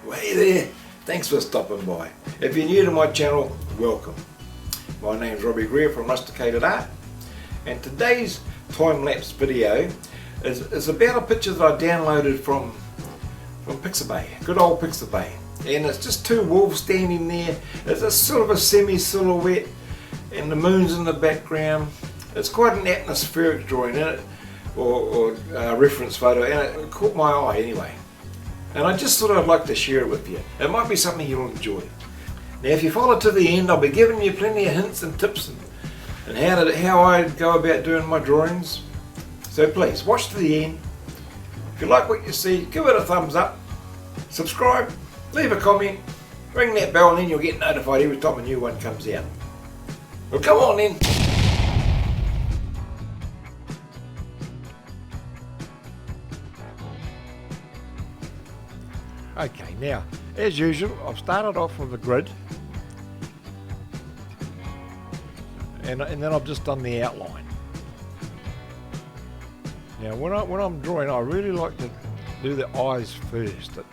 Well, hey there, thanks for stopping by. If you're new to my channel, welcome. My name's Robbie Greer from Rusticated-Art, and today's time-lapse video is about a picture that I downloaded from Pixabay, good old Pixabay. And it's just two wolves standing there. It's a sort of a semi-silhouette, and the moon's in the background. It's quite an atmospheric drawing in it, or reference photo, and it caught my eye anyway. And I just thought I'd like to share it with you. It might be something you'll enjoy. Now if you follow to the end, I'll be giving you plenty of hints and tips and how I go about doing my drawings. So please, watch to the end. If you like what you see, give it a thumbs up, subscribe, leave a comment, ring that bell, and then you'll get notified every time a new one comes out. Well, come on then. Okay, now, as usual, I've started off with a grid, and then I've just done the outline. Now, when I'm drawing, I really like to do the eyes first. I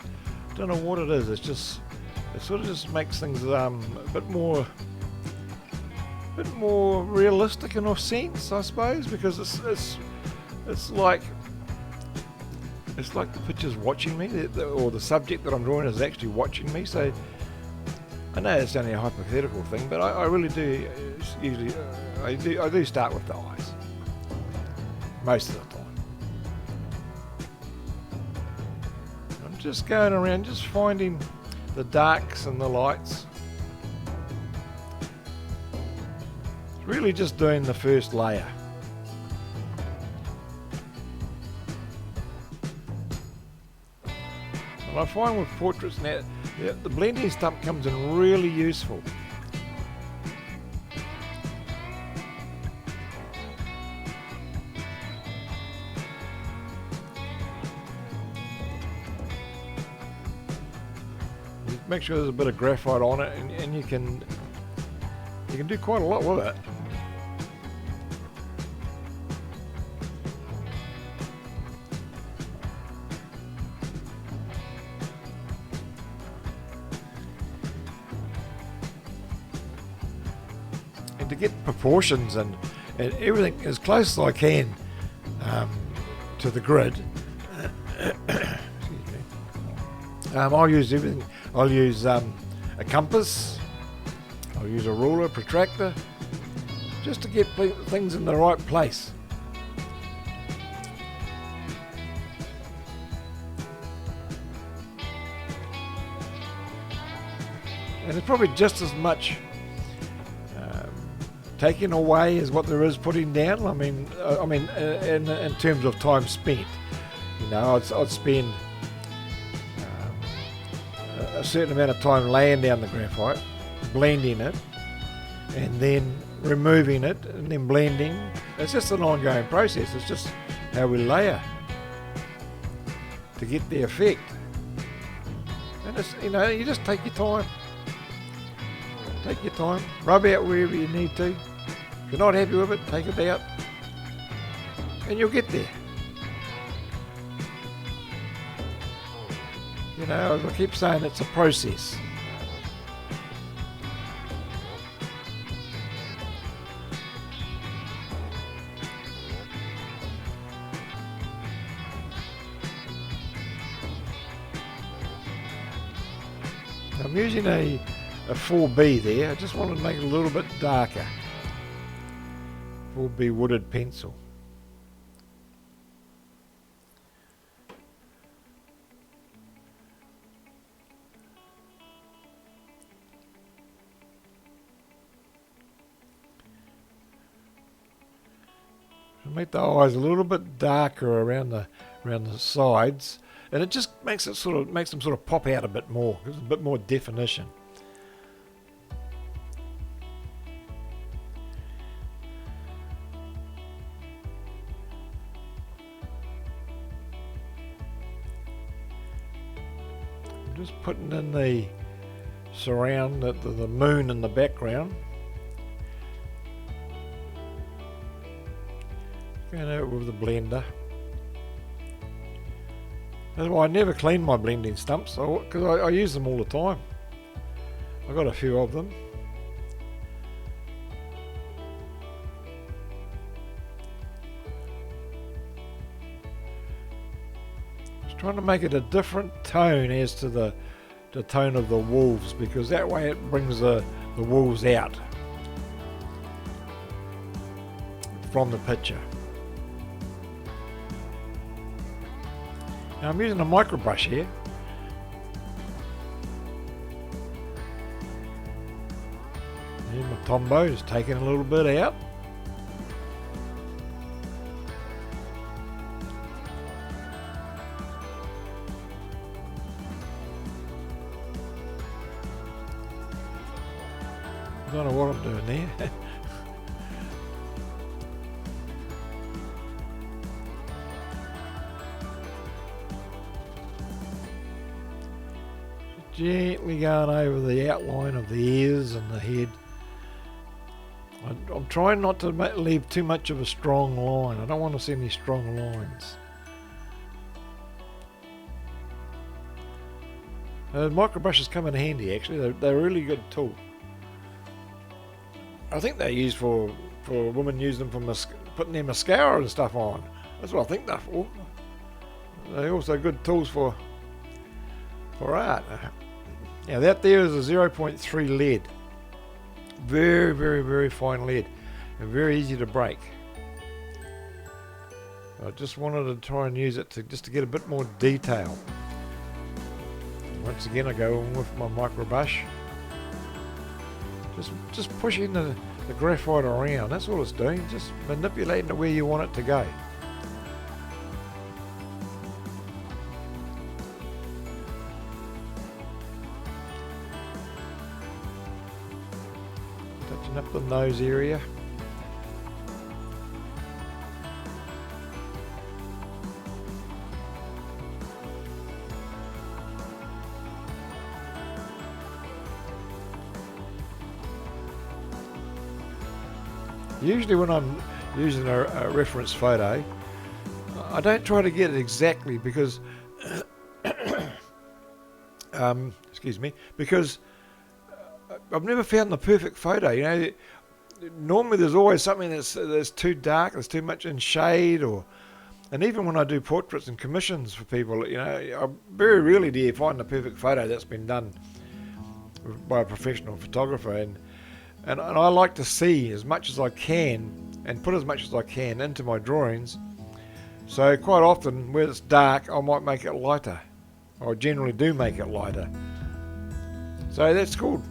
don't know what it is. It sort of just makes things a bit more realistic in a sense, I suppose, because it's like the picture's watching me, or the subject that I'm drawing is actually watching me. So I know it's only a hypothetical thing, but I really do usually I do start with the eyes most of the time. I'm just going around, just finding the darks and the lights. It's really just doing the first layer. And I find with portraits now, the blending stuff comes in really useful. You make sure there's a bit of graphite on it, and you can do quite a lot with it. And to get proportions and everything as close as I can to the grid, I'll use everything. I'll use a compass, I'll use a ruler, protractor, just to get things in the right place. And it's probably just as much taking away as what there is putting down. I mean, in terms of time spent, you know, I'd spend a certain amount of time laying down the graphite, blending it, and then removing it, and then blending. It's just an ongoing process. It's just how we layer to get the effect. And it's, you know, you just take your time. Take your time, rub out wherever you need to. If you're not happy with it, take it out, and you'll get there. You know, as I keep saying, it's a process. I'm using a 4B there. I just wanted to make it a little bit darker. 4B wooded pencil. Make the eyes a little bit darker around the sides, and it just makes them sort of pop out a bit more. Gives a bit more definition. I'm just putting in the surround, the moon in the background. Going out with the blender. That's why I never clean my blending stumps, because I use them all the time. I've got a few of them. Just trying to make it a different tone as to the tone of the wolves, because that way it brings the wolves out from the picture. Now I'm using a micro brush here. And my Tombow is taking a little bit out. I don't know what I'm doing there. Gently going over the outline of the ears and the head. I'm trying not to leave too much of a strong line. I don't want to see any strong lines. Micro brushes come in handy actually. They're a really good tool. I think they're used for women use them for putting their mascara and stuff on. That's what I think they're for. They're also good tools for art. Now that there is a 0.3 lead. Very, very, very fine lead and very easy to break. I just wanted to try and use it to get a bit more detail. Once again I go in with my micro brush. Just pushing the graphite around, that's all it's doing, just manipulating it where you want it to go. Touching up the nose area. Usually when I'm using a reference photo, I don't try to get it exactly because, excuse me, because I've never found the perfect photo. You know, normally there's always something that's too dark, there's too much in shade, and even when I do portraits and commissions for people, you know, very rarely do you find the perfect photo that's been done by a professional photographer. And I like to see as much as I can and put as much as I can into my drawings. So quite often where it's dark I might make it lighter. I generally do make it lighter. So that's called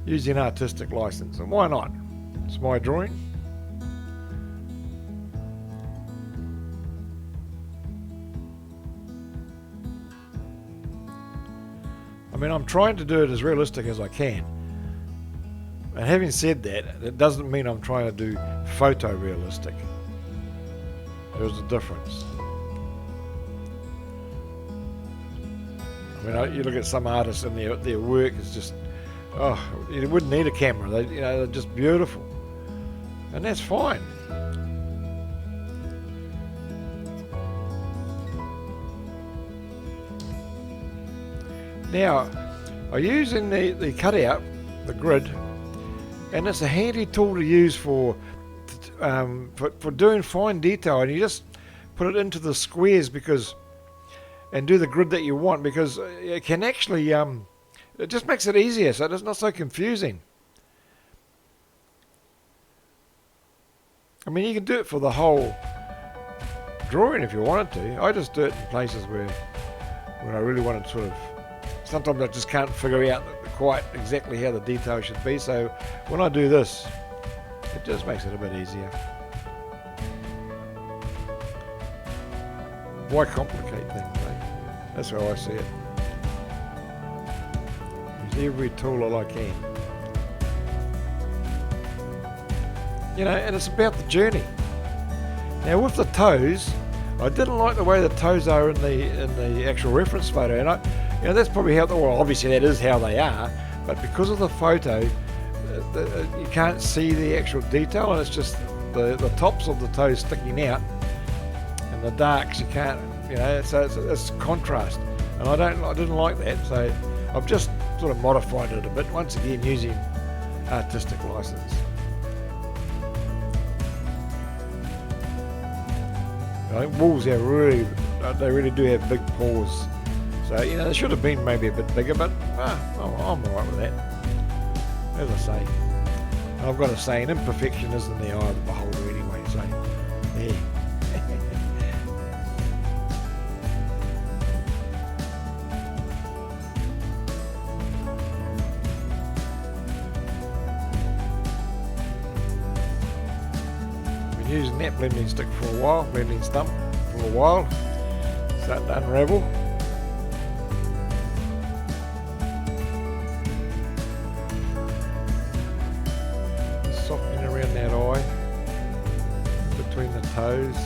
using artistic license, and why not? It's my drawing. I mean, I'm trying to do it as realistic as I can. And having said that, it doesn't mean I'm trying to do photorealistic. There's a difference. I mean, you look at some artists and their work is just, oh, you wouldn't need a camera. They're just beautiful. And that's fine. Now, I'm using the cutout, the grid, and it's a handy tool to use for doing fine detail, and you just put it into the squares and do the grid that you want, because it can actually it just makes it easier, so it's not so confusing. I mean, you can do it for the whole drawing if you wanted to. I just do it in places where I really want to sort of. Sometimes I just can't figure out quite exactly how the detail should be, so when I do this, it just makes it a bit easier. Why complicate things, eh? That's how I see it. Use every tool that I can. You know, and it's about the journey. Now with the toes, I didn't like the way the toes are in the actual reference photo, and you know, that's probably how, well, obviously that is how they are, but because of the photo, you can't see the actual detail, and it's just the tops of the toes sticking out. and the darks you can't, so it's contrast, and I didn't like that, so I've just sort of modified it a bit, once again using artistic license. I think wolves they really do have big paws, so they should have been maybe a bit bigger, but I'm alright with that. As I say, I've got a saying, imperfection is in the eye of the beholder anyway, so yeah. Using that blending stick for a while, blending stump for a while, starting to unravel. Softening around that eye, between the toes.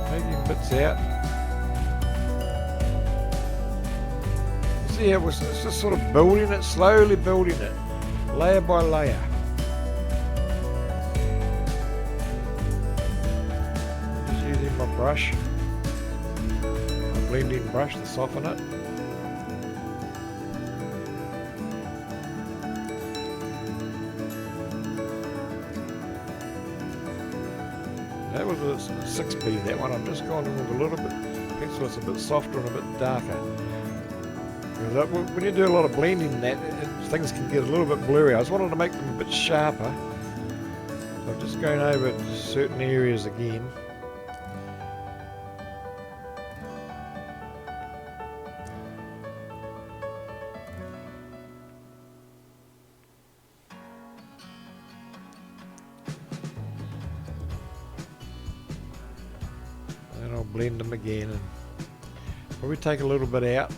Taking bits out. See, it's just sort of building it, slowly building it, layer by layer. Just using my brush, my blending brush to soften it. That was a 6B, that one. I've just gone in with a little bit pencil, it's a bit softer and a bit darker. When you do a lot of blending, things can get a little bit blurry. I just wanted to make them a bit sharper, so I'm just going over certain areas again. And then I'll blend them again and probably take a little bit out.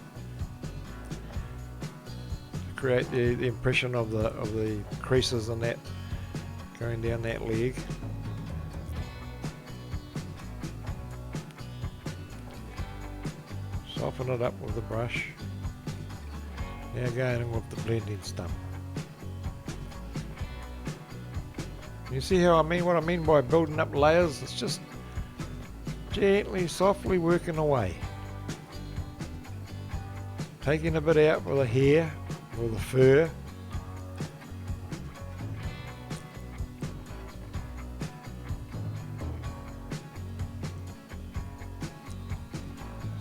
Create the impression of the creases on that going down that leg. Soften it up with the brush. Now going in with the blending stump. You see how what I mean by building up layers? It's just gently, softly working away. Taking a bit out with the hair or the fur.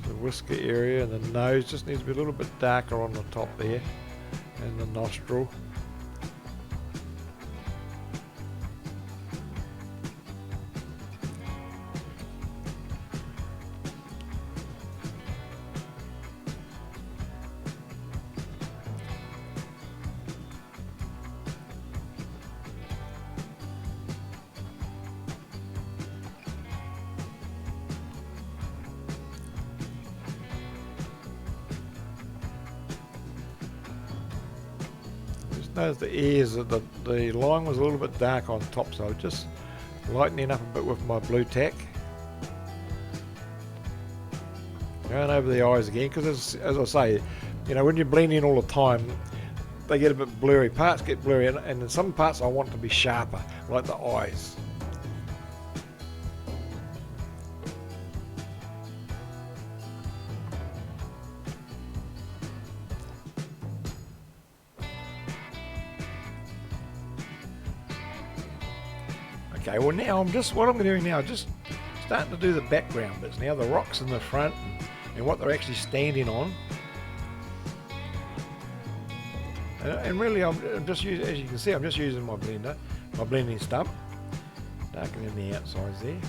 The whisker area and the nose just needs to be a little bit darker on the top there, and the nostril. Notice the ears, the line was a little bit dark on top, so just lightening up a bit with my blue tack. Going over the eyes again, because as I say, when you're blending all the time, they get a bit blurry. Parts get blurry, and in some parts I want to be sharper, like the eyes. Okay, well now what I'm doing now, just starting to do the background bits now, the rocks in the front and what they're actually standing on. And really I'm just using, as you can see, I'm just using my blender, my blending stump, darkening the outsides there.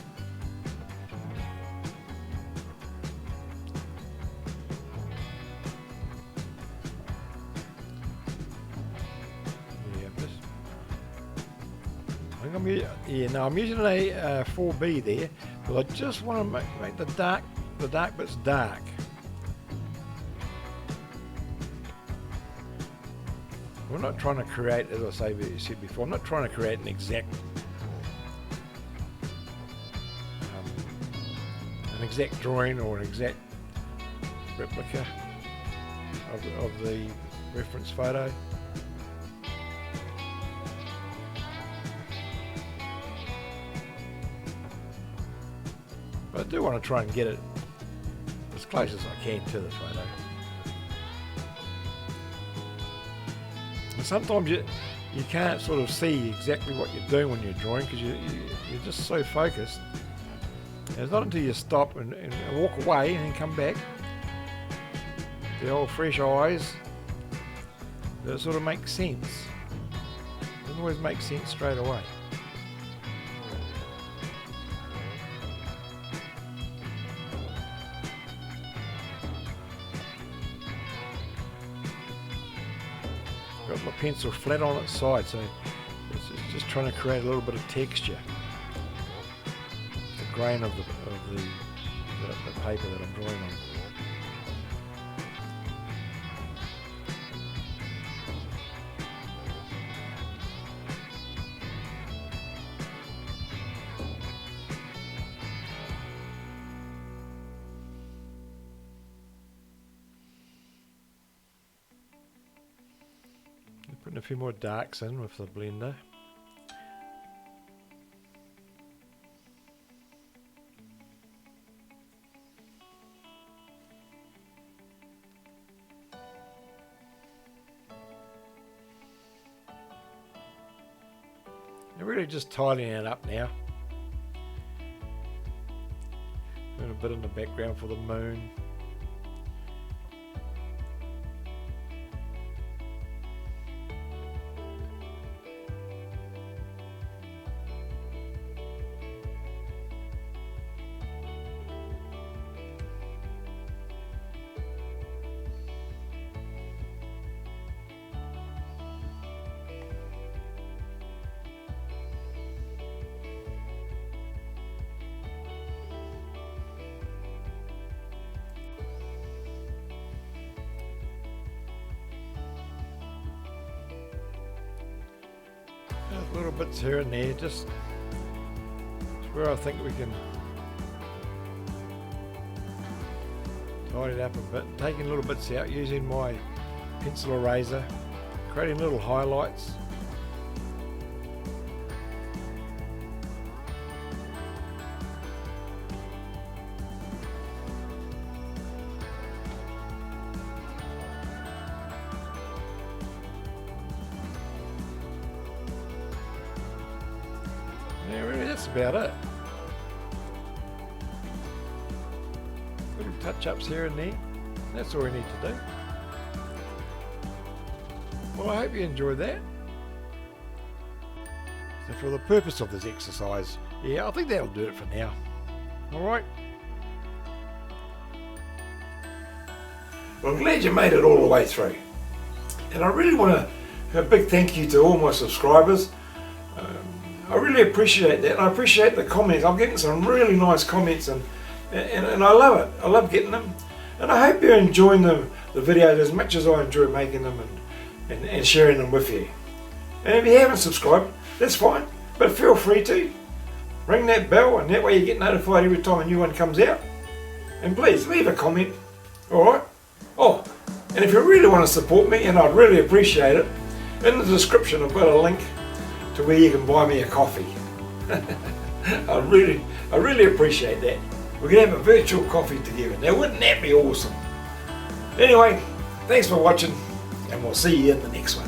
I'm using a 4B there, but I just want to make the dark bits dark. We're not trying to create, as I said before, I'm not trying to create an exact drawing or an exact replica. of the reference photo. But I do want to try and get it as close as I can to the photo. And sometimes you can't sort of see exactly what you're doing when you're drawing because you're just so focused. And it's not until you stop and walk away and then come back, the old fresh eyes, that it sort of makes sense. It doesn't always make sense straight away. Got my pencil flat on its side, so it's just trying to create a little bit of texture. The grain of the paper that I'm drawing on. Putting a few more darks in with the blender. And really just tidying it up now. Doing a bit in the background for the moon. Little bits here and there, just where I think we can tidy it up a bit, taking little bits out, using my pencil eraser, creating little highlights. Yeah, really, that's about it. Little touch-ups here and there. That's all we need to do. Well, I hope you enjoyed that. So for the purpose of this exercise, yeah, I think that'll do it for now. Alright? Well, I'm glad you made it all the way through. And I really want to have a big thank you to all my subscribers. I really appreciate that, and I appreciate the comments. I'm getting some really nice comments, and I love it. I love getting them, and I hope you're enjoying the videos as much as I enjoy making them and sharing them with you. And if you haven't subscribed, that's fine, but feel free to. Ring that bell, and that way you get notified every time a new one comes out. And please leave a comment, alright? Oh, and if you really want to support me, and I'd really appreciate it, in the description I've got a link to where you can buy me a coffee. I really appreciate that. We can have a virtual coffee together. Now, wouldn't that be awesome? Anyway, thanks for watching, and we'll see you in the next one.